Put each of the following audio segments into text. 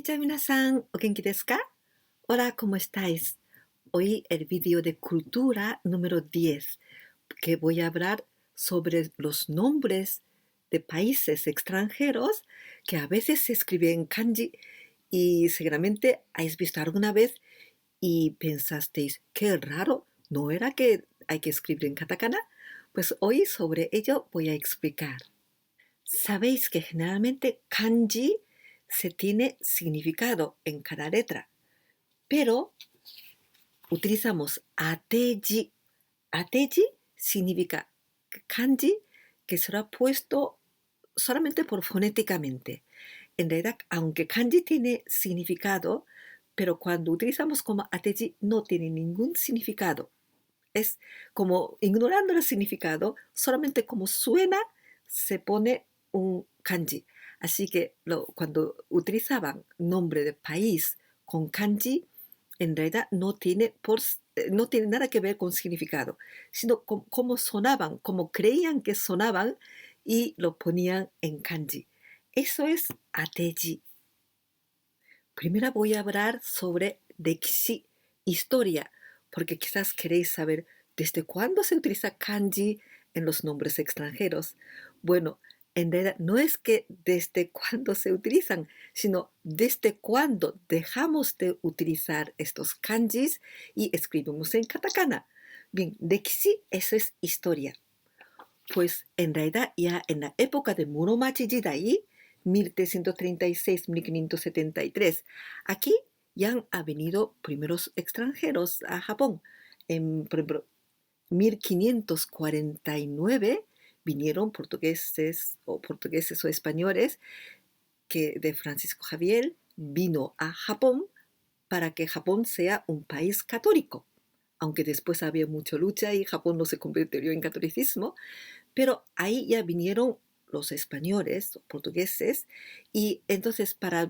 Konnichiwa minasan, ¿o genki desu ka? Hola, ¿cómo estáis? Hoy el vídeo de cultura número 10, que voy a hablar sobre los nombres de países extranjeros que a veces se escriben en kanji y seguramente habéis visto alguna vez y pensasteis, qué raro, ¿no era que hay que escribir en katakana? Pues hoy sobre ello voy a explicar. Sabéis que generalmente kanji se tiene significado en cada letra, pero utilizamos ateji. Ateji significa kanji que será puesto solamente por fonéticamente. En realidad, aunque kanji tiene significado, pero cuando utilizamos como ateji no tiene ningún significado. Es como ignorando el significado, solamente como suena se pone un kanji. Así que cuando utilizaban nombre de país con kanji, en realidad no tiene nada que ver con significado, sino cómo sonaban, cómo creían que sonaban y lo ponían en kanji. Eso es ateji. Primero voy a hablar sobre rekishi, historia, porque quizás queréis saber desde cuándo se utiliza kanji en los nombres extranjeros. Bueno, en realidad no es que desde cuándo se utilizan, sino desde cuándo dejamos de utilizar estos kanjis y escribimos en katakana. Bien, rekishi, eso es historia. Pues en realidad ya en la época de Muromachi Jidai, 1336-1573, aquí ya han venido primeros extranjeros a Japón. Por ejemplo, 1549 vinieron portugueses o españoles que de Francisco Javier vino a Japón para que Japón sea un país católico. Aunque después había mucha lucha y Japón no se convirtió en catolicismo, pero ahí ya vinieron los españoles, los portugueses, y entonces para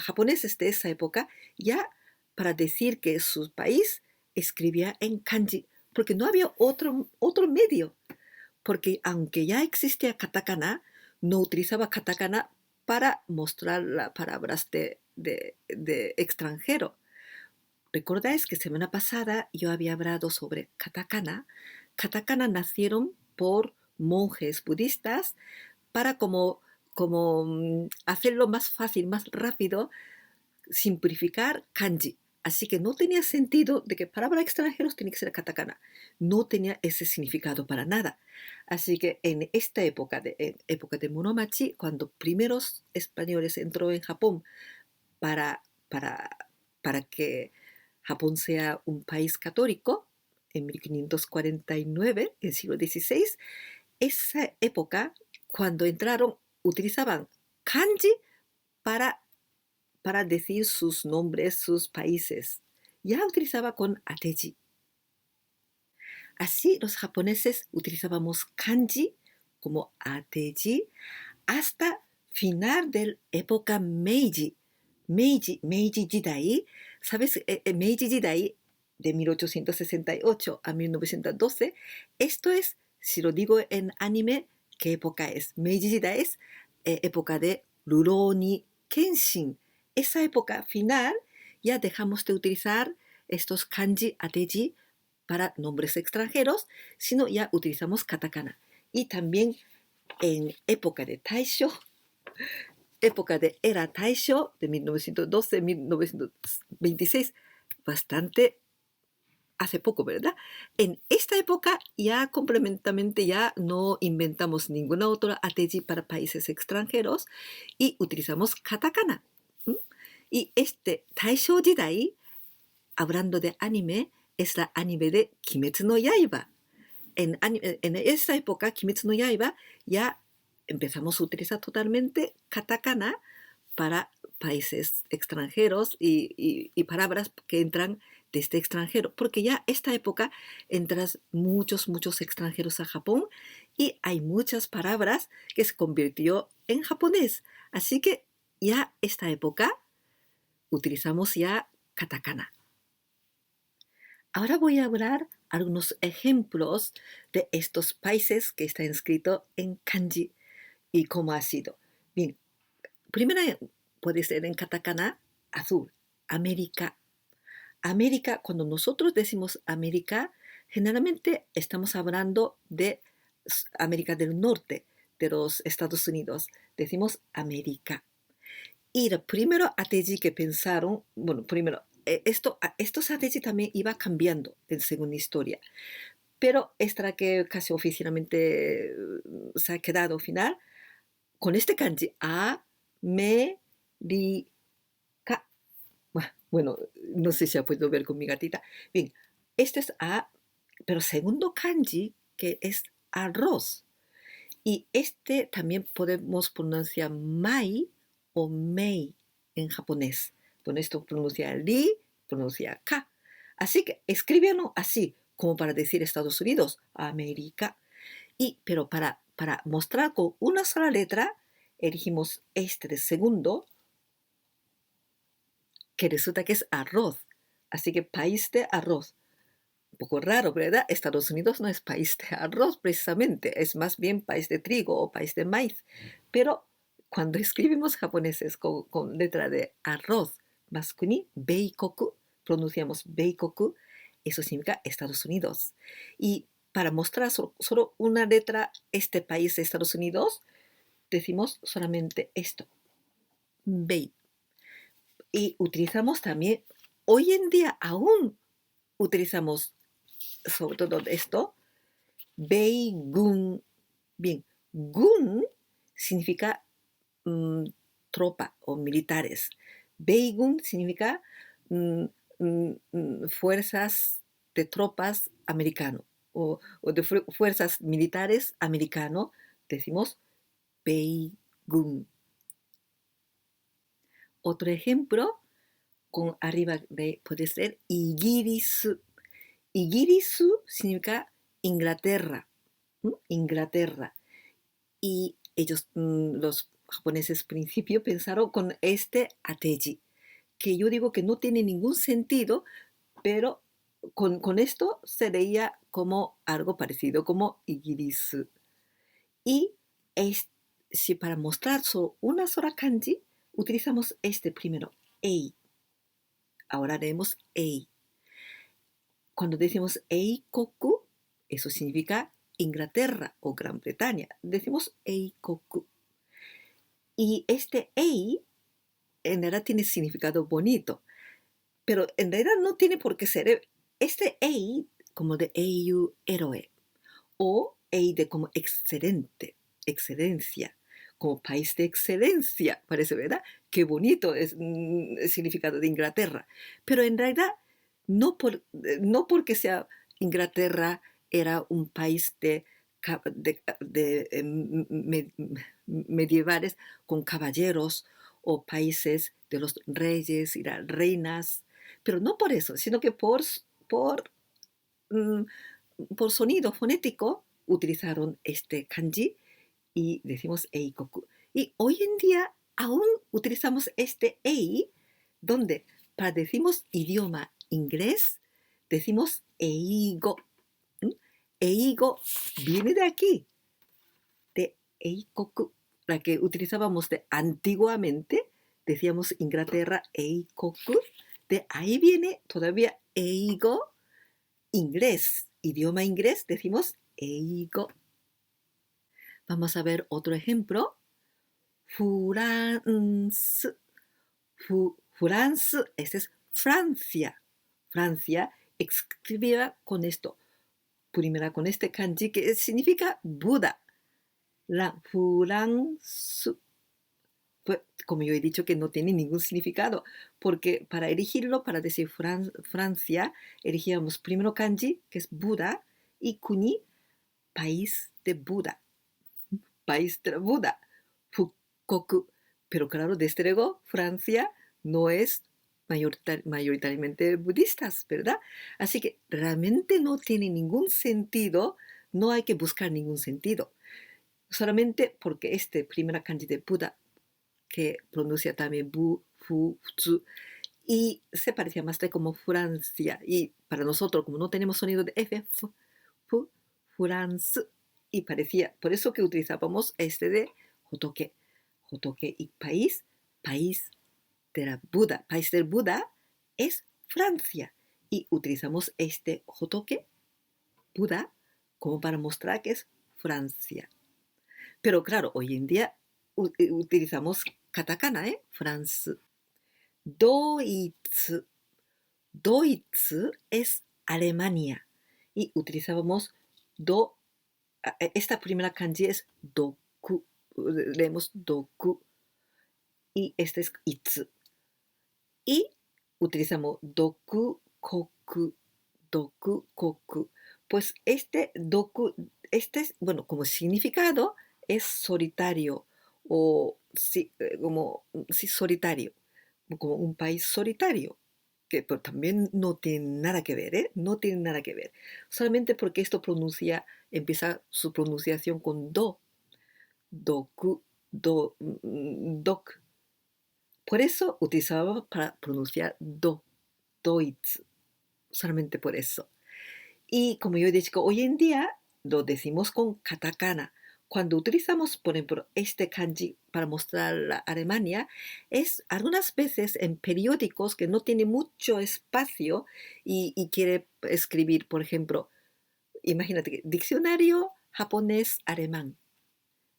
japoneses de esa época, ya para decir que su país escribía en kanji, porque no había otro medio, porque aunque ya existía katakana, no utilizaba katakana para mostrar las palabras de extranjero. ¿Recordáis que semana pasada yo había hablado sobre katakana? Katakana nacieron por monjes budistas para como hacerlo más fácil, más rápido, simplificar kanji. Así que no tenía sentido de que palabra extranjeros tiene que ser katakana. No tenía ese significado para nada. Así que en esta época de Muromachi, cuando primeros españoles entró en Japón para, para, para que Japón sea un país católico, en 1549, en el siglo XVI, esa época, cuando entraron, utilizaban kanji para, decir sus nombres, sus países. Ya utilizaba con ateji. Así los japoneses utilizábamos kanji como ateji hasta final de la época Meiji. Meiji Jidai, ¿sabes? Meiji Jidai de 1868 a 1912, esto es, si lo digo en anime, ¿qué época es? Meiji Jidai es época de Rurouni Kenshin. Esa época final ya dejamos de utilizar estos kanji ateji para nombres extranjeros, sino ya utilizamos katakana. Y también en época de Taisho, época de era Taisho, de 1912 a 1926, bastante hace poco, ¿verdad? En esta época ya complementamente ya no inventamos ninguna otra ateji para países extranjeros y utilizamos katakana. Y este Taisho Jidai, hablando de anime, es la anime de Kimetsu no Yaiba. En esa época, Kimetsu no Yaiba, ya empezamos a utilizar totalmente katakana para países extranjeros y palabras que entran desde extranjero, porque ya esta época entran muchos extranjeros a Japón y hay muchas palabras que se convirtió en japonés. Así que ya esta época utilizamos ya katakana. Ahora voy a hablar algunos ejemplos de estos países que están escritos en kanji y cómo ha sido. Bien, Primera puede ser en katakana, azul, América. América, cuando nosotros decimos América, generalmente estamos hablando de América del Norte, de los Estados Unidos. Decimos América. Y el primero ateji que pensaron, bueno, primero, estos ateji también iba cambiando según la historia, pero esta la que casi oficialmente se ha quedado final, con este kanji, a, me, ri, ka. Bueno, no sé si ha podido ver con mi gatita. Bien, este es a, pero segundo kanji que es arroz. Y este también podemos pronunciar mai o mei en japonés, donde esto pronuncia ri, pronuncia ka. Así que escríbelo así, como para decir Estados Unidos, América. Pero para mostrar con una sola letra, elegimos este de segundo, que resulta que es arroz. Así que país de arroz. Un poco raro, ¿verdad? Estados Unidos no es país de arroz precisamente, es más bien país de trigo o país de maíz. Pero cuando escribimos japoneses con letra de arroz, masculino, beikoku, pronunciamos beikoku, eso significa Estados Unidos. Y para mostrar solo una letra, este país de Estados Unidos, decimos solamente esto, bei. Y utilizamos también, hoy en día aún utilizamos sobre todo esto, Beigun. Bien, gun significa tropa o militares. Beigun significa fuerzas de tropas americano o de fuerzas militares americano. Decimos Beigun. Otro ejemplo, con arriba puede ser Igiris. Igiris significa Inglaterra. Inglaterra. Y ellos, los japoneses principio, pensaron con este ateji, que yo digo que no tiene ningún sentido, pero con esto se leía como algo parecido, como Igiris. Y si para mostrar solo una sola kanji, utilizamos este primero, ei. Ahora leemos ei. Cuando decimos eikoku, eso significa Inglaterra o Gran Bretaña. Decimos eikoku. Y este ei en realidad tiene significado bonito, pero en realidad no tiene por qué ser este ei como de eiyu, héroe, o ei de como excelente, excelencia, como país de excelencia, parece, ¿verdad? Qué bonito es el significado de Inglaterra. Pero en realidad, no porque sea Inglaterra era un país medievales con caballeros o países de los reyes y las reinas, pero no por eso, sino que por, mm, por sonido fonético utilizaron este kanji y decimos eikoku. Y hoy en día aún utilizamos este ei, donde para decimos idioma inglés, decimos eigo. Eigo viene de aquí, de eikoku, la que utilizábamos de antiguamente, decíamos Inglaterra eikoku, de ahí viene todavía eigo, inglés, idioma inglés, decimos eigo. Vamos a ver otro ejemplo. France. France, este es Francia. Francia escribía con esto. Primera con este kanji que significa Buda. La France. Pues, como yo he dicho que no tiene ningún significado, porque para elegirlo, para decir Francia, elegíamos primero kanji, que es Buda, y kuni, país de Buda. País de Buda. Fukoku. Pero claro, desde luego, Francia no es mayoritariamente budistas, ¿verdad? Así que realmente no tiene ningún sentido, no hay que buscar ningún sentido. Solamente porque este primera kanji de Buda, que pronuncia también bu, fu, tsu, y se parecía más de como Francia. Y para nosotros, como no tenemos sonido de F, fu, France, y parecía, por eso que utilizábamos este de Hotoke. Hotoke y país, país de la Buda, país del Buda es Francia. Y utilizamos este Hotoke, Buda, como para mostrar que es Francia. Pero claro, hoy en día utilizamos katakana, ¿eh? France. Doitsu. Doitsu es Alemania. Y utilizábamos esta primera kanji es doku. Leemos doku. Y este es itsu. Y utilizamos doku koku. Doku koku. Pues este doku, bueno, como significado es solitario o como solitario, como un país solitario, que pero también no tiene nada que ver, ¿eh? No tiene nada que ver. Solamente porque esto empieza su pronunciación con doku, dok. Por eso utilizaba para pronunciar doitsu, solamente por eso. Y como yo he dicho, hoy en día lo decimos con katakana. Cuando utilizamos, por ejemplo, este kanji para mostrar la Alemania, es algunas veces en periódicos que no tiene mucho espacio y quiere escribir, por ejemplo, imagínate, diccionario japonés-alemán.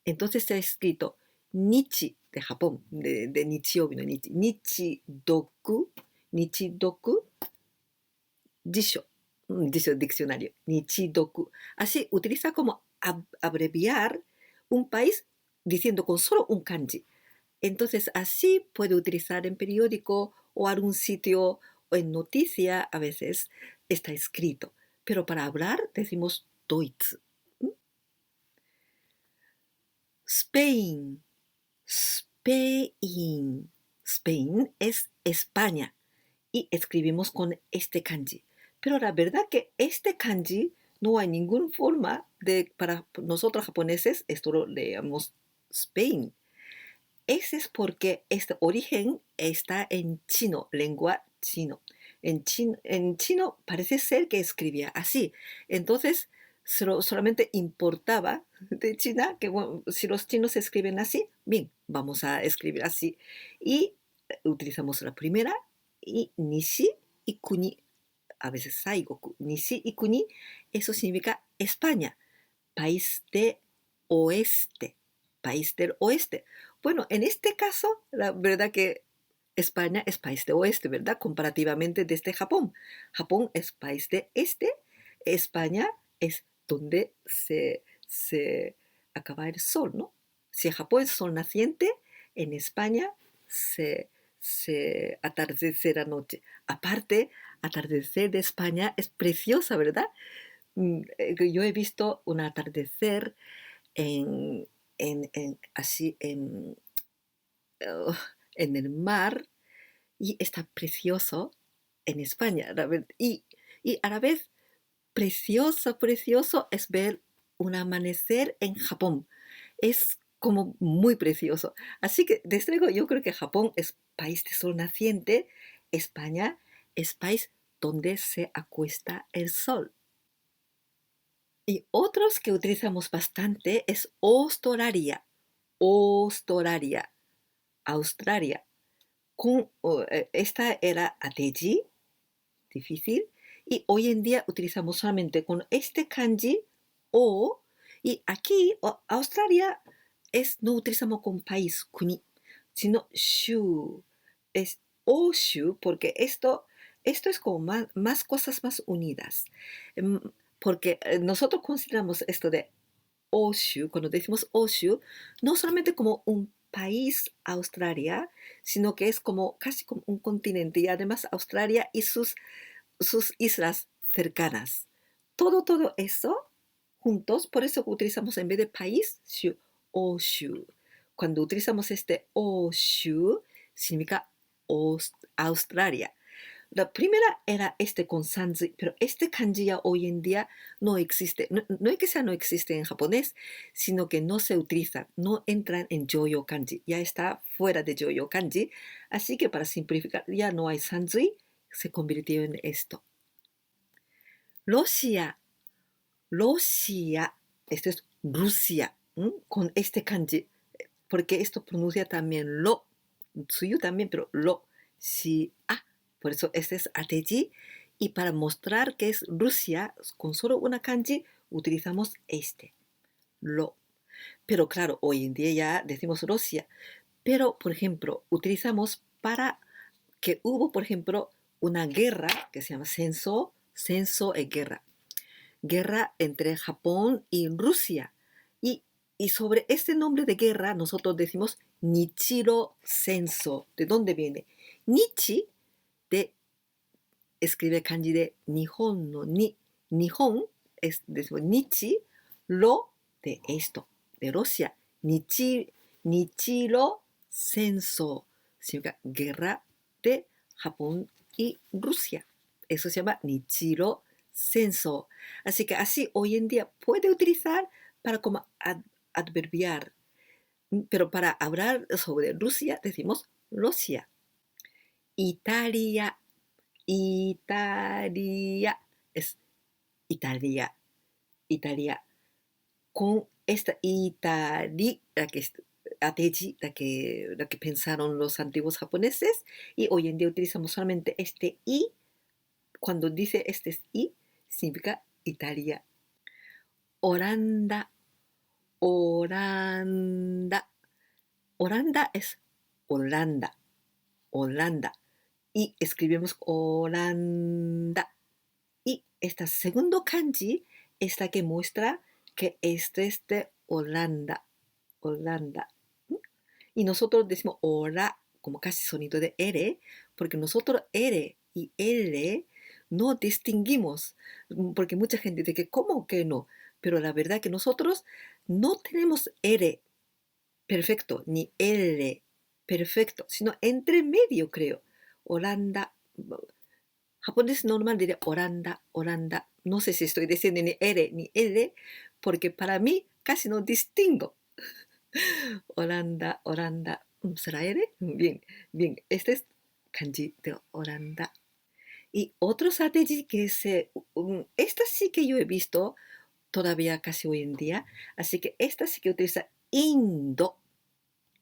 Entonces se ha escrito Nichi de Japón, de Nichiobi no Nichi, Nichidoku, Jisho, diccionario, Nichidoku. Así utiliza como abreviar un país diciendo con solo un kanji. Entonces así puede utilizar en periódico o algún sitio o en noticia a veces está escrito. Pero para hablar decimos Doitsu. Spain. Spain. Spain es España y escribimos con este kanji. Pero la verdad que este kanji no hay ninguna forma para nosotros japoneses, esto lo leemos Spain. Ese es porque este origen está en chino, lengua chino. En chino parece ser que escribía así. Entonces, solamente importaba de China que bueno, si los chinos escriben así, bien, vamos a escribir así. Y utilizamos la primera y Nishi y Kuni, a veces Saigoku. Nishi y Kuni, eso significa España, país de oeste, país del oeste. Bueno, en este caso, la verdad que España es país de oeste, ¿verdad? Comparativamente desde Japón. Japón es país de este, España es donde se acaba el sol, ¿no? Si Japón es sol naciente, en España se atardece la noche. Aparte, atardecer de España es preciosa, ¿verdad? Yo he visto un atardecer en, así uh, en el mar y está precioso en España. Y a la vez precioso, precioso es ver un amanecer en Japón. Es como muy precioso. Así que desde luego yo creo que Japón es país de sol naciente, España es país donde se acuesta el sol. Y otros que utilizamos bastante es Australia. Australia. Australia. Esta era ateji, difícil, y hoy en día utilizamos solamente con este kanji o, y aquí Australia no utilizamos con país, kuni, sino shu. Es oshu porque esto es como más cosas más unidas. Em, Porque nosotros consideramos esto de Oshu, cuando decimos Oshu, no solamente como un país Australia, sino que es como casi como un continente y además Australia y sus islas cercanas. Todo eso juntos, por eso utilizamos en vez de país, Oshu. Cuando utilizamos este Oshu, significa Australia. La primera era este con sanzi, pero este kanji ya hoy en día no existe. No es que sea no existe en japonés, sino que no se utiliza, no entran en Joyo kanji. Ya está fuera de Joyo kanji. Así que para simplificar, ya no hay sanzi, se convirtió en esto. Rusia, Rusia, esto es Rusia, con este kanji. porque esto pronuncia también lo, suyo también, pero lo, si, a. Por eso este es ateji. Y para mostrar que es Rusia, con solo una kanji, utilizamos este, lo. Pero claro, hoy en día ya decimos Rusia. Pero, por ejemplo, utilizamos para que hubo, por ejemplo, una guerra que se llama Senso. Senso es guerra. Guerra entre Japón y Rusia. Y, y sobre este nombre de guerra nosotros decimos Nichiro Senso. ¿De dónde viene? Nichi de escribe kanji de Nihon no ni. Nihon es decimos Nichi, lo de esto, de Rusia. Nichiro Senso significa guerra de Japón y Rusia. Eso se llama Nichiro Senso. Así que así hoy en día puede utilizar para como adverbiar. Pero para hablar sobre Rusia decimos Rusia. Italia. Italia es Italia. Italia. Con esta Itali, la que es ateji, la que pensaron los antiguos japoneses, y hoy en día utilizamos solamente este i. Cuando dice este es i, significa Italia. Holanda, Holanda. Holanda es Holanda, Holanda. Y escribimos Holanda. Y esta segundo kanji es la que muestra que este es de Holanda, Holanda. Y nosotros decimos hola como casi sonido de R, porque nosotros R y L no distinguimos, porque mucha gente dice que ¿cómo que no? Pero la verdad que nosotros no tenemos R perfecto, ni L perfecto, sino entre medio creo. Holanda, japonés normal diría Holanda, Holanda. No sé si estoy diciendo ni R ni L, porque para mí casi no distingo. Holanda, Holanda. ¿Será L? Bien, bien. Este es kanji de Holanda. Y otro strategy que esta sí que yo he visto todavía casi hoy en día. Así que esta sí que utiliza Indo,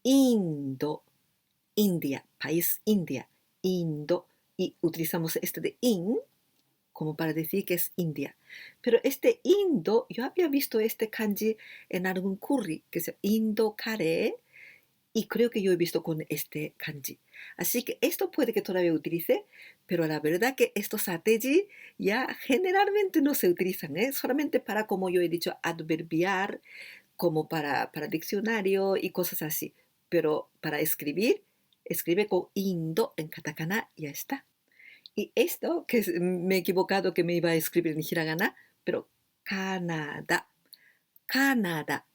Indo, India, país India, Indo. Y utilizamos este de in como para decir que es India. Pero este Indo, yo había visto este kanji en algún curry, que es Indo Kare, y creo que yo he visto con este kanji. Así que esto puede que todavía utilice, pero la verdad que estos ateji ya generalmente no se utilizan, ¿eh? Solamente para, como yo he dicho, adverbiar, como para diccionario y cosas así. Pero para escribir, escribe con Indo en katakana y ya está. Y esto, que me he equivocado que me iba a escribir en hiragana, pero Canadá, Canadá,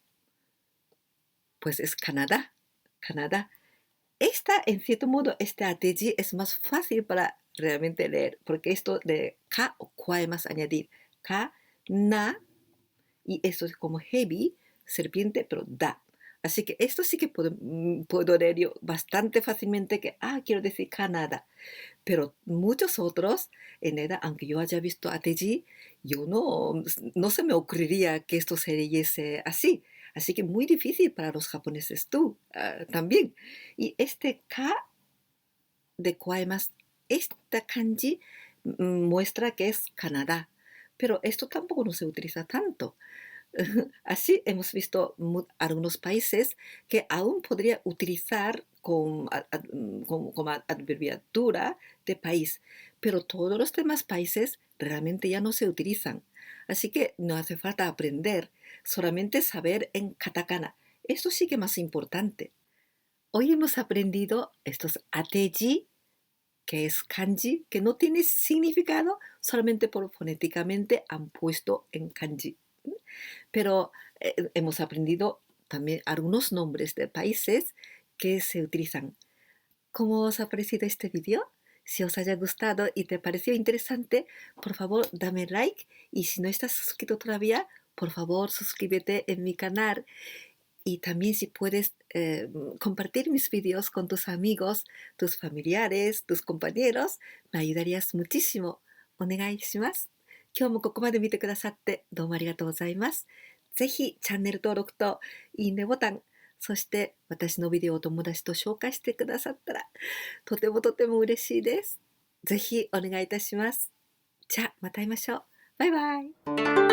pues es Canadá, Canadá. Esta, en cierto modo, este ateji es más fácil para realmente leer, porque esto de ka o kuae más añadir, ka, na, y esto es como heavy, serpiente, pero da. Así que esto sí que puedo leer yo bastante fácilmente que, quiero decir Canadá. Pero muchos otros, en edad, aunque yo haya visto a Teji, yo no se me ocurriría que esto se leyese así. Así que muy difícil para los japoneses tú también. Y este ka de Kuaimas, esta kanji muestra que es Canadá. Pero esto tampoco no se utiliza tanto. Así hemos visto algunos países que aún podría utilizar como adverbiatura de país, pero todos los demás países realmente ya no se utilizan. Así que no hace falta aprender, solamente saber en katakana. Esto sí que es más importante. Hoy hemos aprendido estos ateji, que es kanji, que no tiene significado, solamente por fonéticamente han puesto en kanji. Pero hemos aprendido también algunos nombres de países que se utilizan. ¿Cómo os ha parecido este vídeo? Si os haya gustado y te pareció interesante, por favor dame like, y si no estás suscrito todavía, por favor suscríbete en mi canal, y también si puedes compartir mis vídeos con tus amigos, tus familiares, tus compañeros, me ayudarías muchísimo. お願いします。今日もここまで見てくださってどうもありがとうございます。ぜひチャンネル登録といいねボタンそして私のビデオをお友達と紹介してくださったらとてもとても嬉しいです。ぜひお願いいたします。じゃあまた会いましょう。バイバイ。